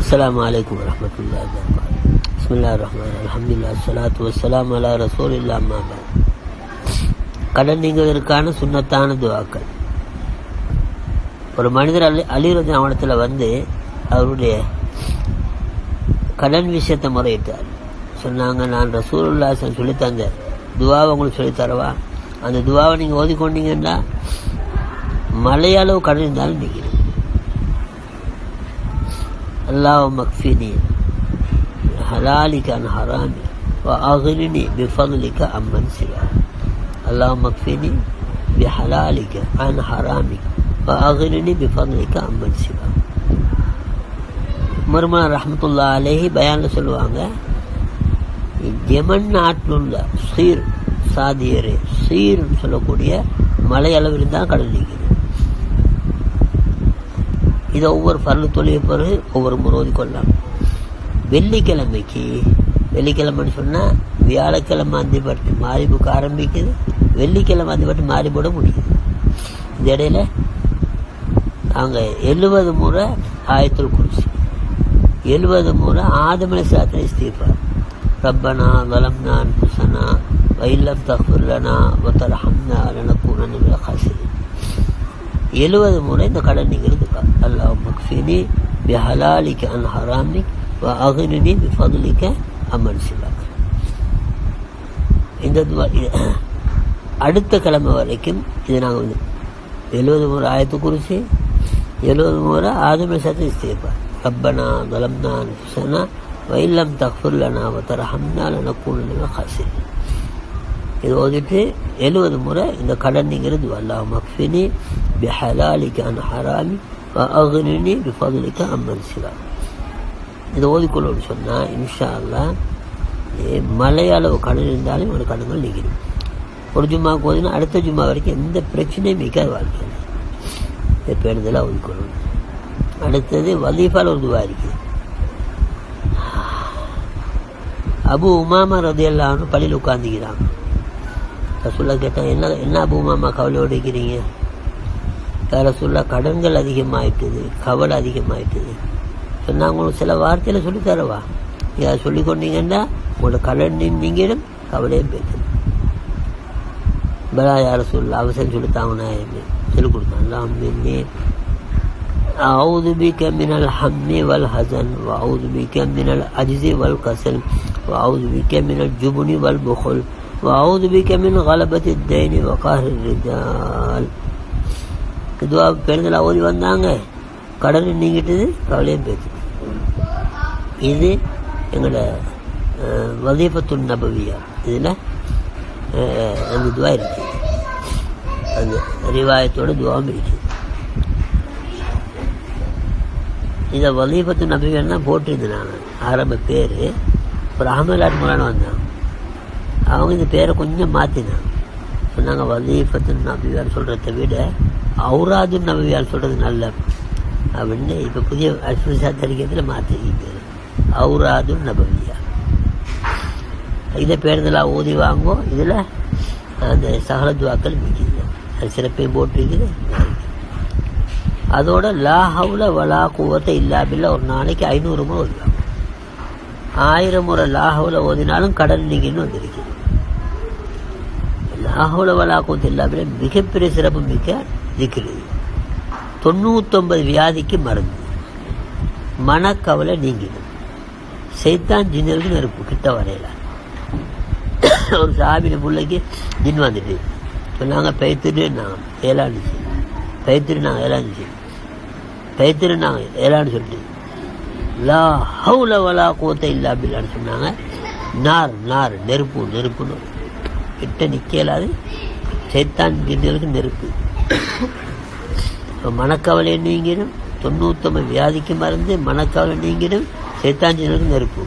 அஸ்ஸலாமு அலைக்கும் வரஹ்மத்துல்லாஹி வபரகாத்துஹு. பிஸ்மில்லாஹிர் ரஹ்மானிர் ரஹீம். அல்ஹம்துலில்லாஹ் ஸலாத்து வஸ்ஸலாமு அலா ரசூலில்லாஹ் அம்மா பஅத். கடன் நீங்குவதற்கான சுன்னத்தான துஆக்கள். ஒரு மனிதர் அலி ரலியல்லாஹு அவனத்தில் வந்து அவருடைய கடன் விஷயத்தை முறையிட்டார். சொன்னாங்க, நான் ரசூலுல்லாஹ் சொல்லி தந்த துவாவை உங்களுக்கு சொல்லித்தரவா? அந்த துவாவை நீங்கள் ஓதிக்கொண்டீங்கன்னா மலையளவு கடன் இருந்தாலும் நீங்க اللهم اكفني بحلالك عن حرامك واغنني بفضلك عمن سواك. اللهم اكفني بحلالك عن حرامك واغنني بفضلك عمن سواك. மர்மனா ரஹ்மத்துல்லாஹி அலைஹி பயான்ல சொல்லுவாங்க, யமன் நாட்டில் உள்ள சீர்னு சொல்லக்கூடிய மலை அளவு இருந்தால் கடல் நீக்குது. இதை ஒவ்வொரு பரலு தொழிலை பிறகு ஒவ்வொரு முறை ஓதிக்கொள்ளலாம். வெள்ளிக்கிழமைன்னு சொன்னால் வியாழக்கிழமை அந்திப்பட்டு மாறிபுக்கு ஆரம்பிக்குது, வெள்ளிக்கிழமை அந்திப்பட்டு மாறிபோட முடியுது. இந்த இடையில நாங்கள் 70 முறை ஆயத்துல் குர்சி, 70 முறை ஆதம் அலைஹிஸ்ஸலாத்து இஸ்திக்ஃபார், ரப்பனா ஸலம்னா அன்ஃபுஸனா வ இல்லம் தக்ஃபிர் லனா வ தர்ஹம்னா லனகூனன்ன மினல் காசிரீன். 70 முறை இந்த கடன் நீங்கிறது. அல்லாஹும்ம அக்ஃபினி பிஹலாலிக அன் ஹராமிக் வ அக்னினி பிஃபத்லிக அம்மன் சிவாக். இந்த அடுத்த கிழமை வரைக்கும் இது நாங்கள் 70 முறை ஆயத்து குர்சி, 70 முறை ஆதம் அலைஹிஸ்ஸலாத்து இஸ்திக்ஃபார், ரப்பனா ஸலம்னா அன்ஃபுஸனா வ இல்லம் தக்ஃபிர் லனா வ தர்ஹம்னா லனகூனன்ன மினல் காசிரீன். இது ஓதிட்டு 70 முறை இந்த கடன் நீங்கிறது. அல்லாஹும்ம அக்ஃபினி பிஹலாலிக அன் ஹராமி வ அக்னினி பிஃபத்லிக அம்மன் சிவாக். இதை ஓதிக்கொள்ளு சொன்னால் இன்ஷா அல்லாஹ் மலையளவு கடன் இருந்தாலும் ஒரு கடன்கள் நீங்கிடும். ஒரு ஜும்மாவுக்கு ஓதினா அடுத்த ஜும்மா வரைக்கும் எந்த பிரச்சனையும் மிக்காது வாழ்க்கையில். இதை பேணுதலாக ஓதிக்கொள்ளணும். அடுத்தது வலீஃபால் ஒரு துவா இருக்குது. அபு உமாமா ரலியல்லாஹு அன்ஹு பள்ளியில் உட்காந்துக்கிறாங்க. ரசூலுல்லாஹ் கேட்டாங்க, என்ன அபு உமாமா கவலையோடு இருக்கிறீங்க? ரசூலுல்லாஹ் கடன்கள் அதிகமாயிட்டுது, கவலை அதிகமாயிட்டுது சொன்னாங்க. உங்களுக்கு சில வார்த்தையில் சொல்லித்தரவா? இதை சொல்லிக் கொண்டீங்கன்னா உங்களோட கடன் நீங்கிடும், கவலையும் போய்ட்டு பலா யா ரசூலுல்லாஹ் அவசரம் சொல்லித்தாங்கன்னா சொல்லிக் கொடுத்தாங்க. அல்லாஹும்ம أعوذ بك من الهم والحزن وأعوذ بك من العجز والكسل وأعوذ بك من الجبن والبخل وأعوذ بك من غلبة الدين وقهر الرجال. இதுவா பெருந்தெல்லாம் ஓதி வந்தாங்க, கடன் நீங்கிட்டது, கவலையும் போயிடுச்சு. இது எங்களோட வதீஃபத்துன் நபவியா. இதில் அந்த துவா இருக்குது, அந்த ரிவாயத்தோட துவாவும் இருக்குது. இதை வலீஃபத்து நபிகள் தான் போட்டிருந்தேன் நான். ஆரம்ப பேர் ஒரு அஹமதுல்லாட் மூலான வந்தாங்க. அவங்க இந்த பேரை கொஞ்சம் மாற்றினாங்க. சொன்னாங்க, வலீஃபத்து நபியால் சொல்கிறத விட அவுராது நபியால் சொல்கிறது நல்ல அப்படின்னு இப்போ புதிய அஸ்மிசா தரிக்கத்தில் மாற்றிக்கிட்டு அவுராது நபவியா. இதை பேருந்தெல்லாம் ஓதி வாங்கோ. இதில் அந்த சகல துவாக்கள் மிக்குது, அது சிறப்பையும் போட்டிருக்குது. அதோட லா ஹவுல வலா குவத்தை இல்லா பில்லா ஒரு நாளைக்கு 500 முறை ஓதுவாங்க. 1000 முறை லா ஹவுல ஓதினாலும் கடன் நீங்கின்னு வந்திருக்கு. லா ஹவுல வலா குவத்தை இல்லா பில்லா மிகப்பெரிய சிறப்பு மிக்க திக்ரு. 99 வியாதிக்கு மருந்து, மனக்கவலை நீங்கிடும், சைத்தான் ஜின்னுக்கு நெருப்பு கிட்ட வரையில. ஒரு சாபின பிள்ளைக்கு ஜின் வந்துட்டு சொன்னாங்க, பைத்துட்டு நாங்கள் ஏழாண்டுச்சு, பைத்திரு நாங்கள் ஏழாந்துச்சு, பைத்திரு நாங்கள் ஏழான்னு சொல்லிட்டு லா ஹவுல வலா குவத்தை இல்லா பில்லான்னு சொன்னாங்க. நார் நெருப்புன்னு கிட்ட நிற்கலாது, சைத்தான் ஜின்னுக்கு நெருப்பு. மனக்கவலை நீங்கிடும், 99 வியாதிக்கு மருந்து, மனக்கவலை நீங்கிடும், சைத்தான் ஜின்னுக்கு நெருப்பு.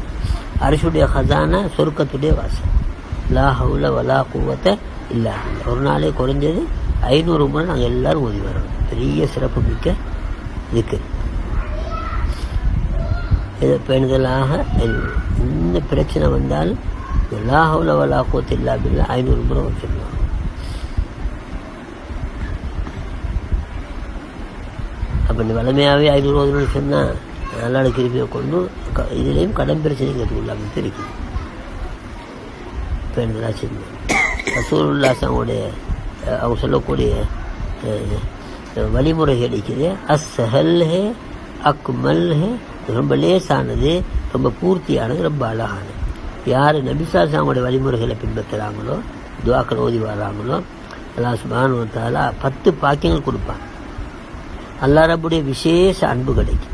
அரசுடைய ஹசானா சொர்க்கத்துடைய வாசல். லா ஹவுல வலா குவத்தை இல்லா பில்லா ஒரு நாளே குறைஞ்சது 500 முறை நாங்கள் எல்லோரும் ஓதி வரோம். பெரிய சிறப்பு மிக்க இருக்கு. இதை பேணுதலாக என்ன பிரச்சனை வந்தாலும் லா ஹவுல வலா குவத்தை இல்லா பில்லா 500 முறை வச்சுருவோம். அப்போ இந்த வளமையாகவே 500 ஓதணும்னு சொன்னால் அல்லாஹ்வுடைய கிருபையை கொண்டு இதுலேயும் கடன் பிரச்சனைங்கிறது உள்ளாமல் இருக்குது. பேணுதலாக செய்யணும். ரசூலுல்லாஹ் அவங்களுடைய அவங்க சொல்லக்கூடிய வழிமுறைகள் இருக்குது. அஸ்ஹல் ஹே அக்மல் ஹே, ரொம்ப லேசானது, ரொம்ப பூர்த்தியானது, ரொம்ப அழகானது. யார் நபிசாஸ் அவங்களுடைய வழிமுறைகளை பின்பற்றுறாங்களோ, துவாக்கள் ஓதி வராங்களோ, அல்லாஹ் சுப்ஹானஹு வ தஆலா 10 பாக்கியங்கள் கொடுப்பான். அல்லாஹ் ரப்புடைய விசேஷ அன்பு கிடைக்கும்.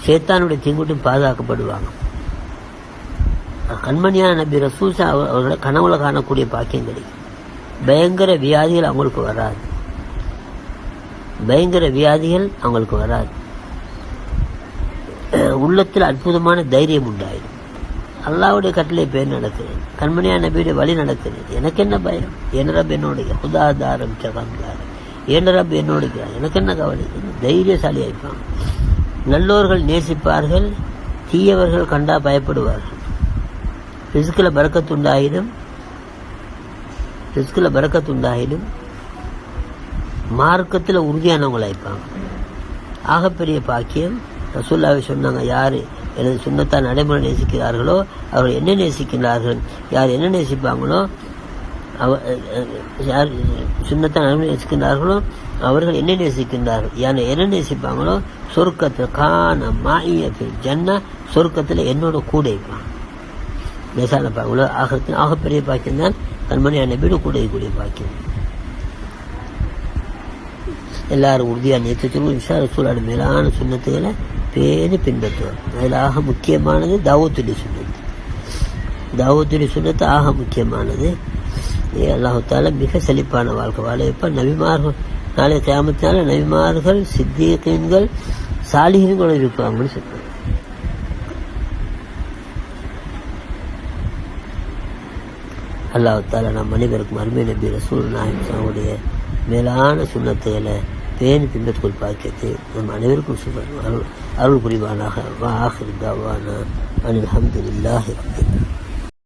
ஷைத்தானுடைய தீங்குட்டும் பாதுகாக்கப்படுவாங்க. கண்மணியான நபி ரசூல் அவர்களை கனவுல காணக்கூடிய பாக்கியம் கிடைக்கும். பயங்கர வியாதிகள் அவங்களுக்கு வராது. பயங்கர வியாதிகள் அவங்களுக்கு வராது. உள்ளத்தில் அற்புதமான தைரியம் உண்டாயிடும். அல்லாஹ்வுடைய கட்டளை பேர் நடக்கிறேன், கண்மணியான நபியுடைய வழி நடக்கிறேன், எனக்கு என்ன பயம், என் ரப் என்னோடைய ஹுதாதாரம் சகம்தாரம், என் ரப் என்னோடைய, எனக்கு என்ன கவலை, தைரியசாலி ஆயிப்பாங்க. நல்லோர்கள் நேசிப்பார்கள், தீயவர்கள் கண்டா பயப்படுவார்கள். ரிஸ்கில் பரக்கத்துண்டாயிடும், மார்க்கத்தில் உறுதியானவங்களாயிப்பாங்க. ஆகப்பெரிய பாக்கியம். ரசூலுல்லாஹ் சொன்னாங்க, யார் எனது சுன்னத்தா நடைமுறை நேசிக்கிறார்களோ அவர்கள் என்ன நேசிக்கிறார்கள், யார் என்ன நேசிப்பாங்களோ யார் சுன்னத்தா நடைமுறை நேசிக்கின்றார்களோ அவர்கள் என்ன நேசிக்கின்றார்கள், யார் என்ன நேசிப்பாங்களோ சொர்க்கத்தில் கான மாயியத்தில் ஜன்னா, சொர்க்கத்தில் என்னோட கூட இருப்பாங்க. லேசான பாக்கியம். ஆகத்தின் ஆகப்பெரிய பாக்கியம் தான் கண்மணியான நபியோட கூட இருக்கக்கூடிய பாக்கியம். எல்லாரும் உறுதியாக நேற்றுச்சொல்லும் இன்ஷா ரசூலோட மேலான சுன்னத்துகளை பேணி பின்பற்றுவார். அதில் ஆக முக்கியமானது தாவத்துடைய சுன்னத்து. தாவத்துடைய சுன்னத்து ஆக முக்கியமானது. அல்லாஹ் தஆலா மிக செழிப்பான வாழ்க்கை வாழ வைப்பார். நபிமார்கள் நாளை கியாமத்தினால நபிமார்கள், சித்தீகீன்கள், சாலிஹீன்கள் இருப்பாங்கன்னு சொல்றாங்க. அல்லாஹ் தஆலா நம் அனைவருக்கும் அருமை நபி ரசூல் நாயகனுடைய மேலான சுன்னத்துகளை பேணி பின்பற்றுக் பாக்கியத்தை நம் அனைவருக்கும் அருள் புரிவானாக. வா ஆகிர் தஅவானா அனில் ஹம்துலில்லாஹி ரப்பில் ஆலமீன்.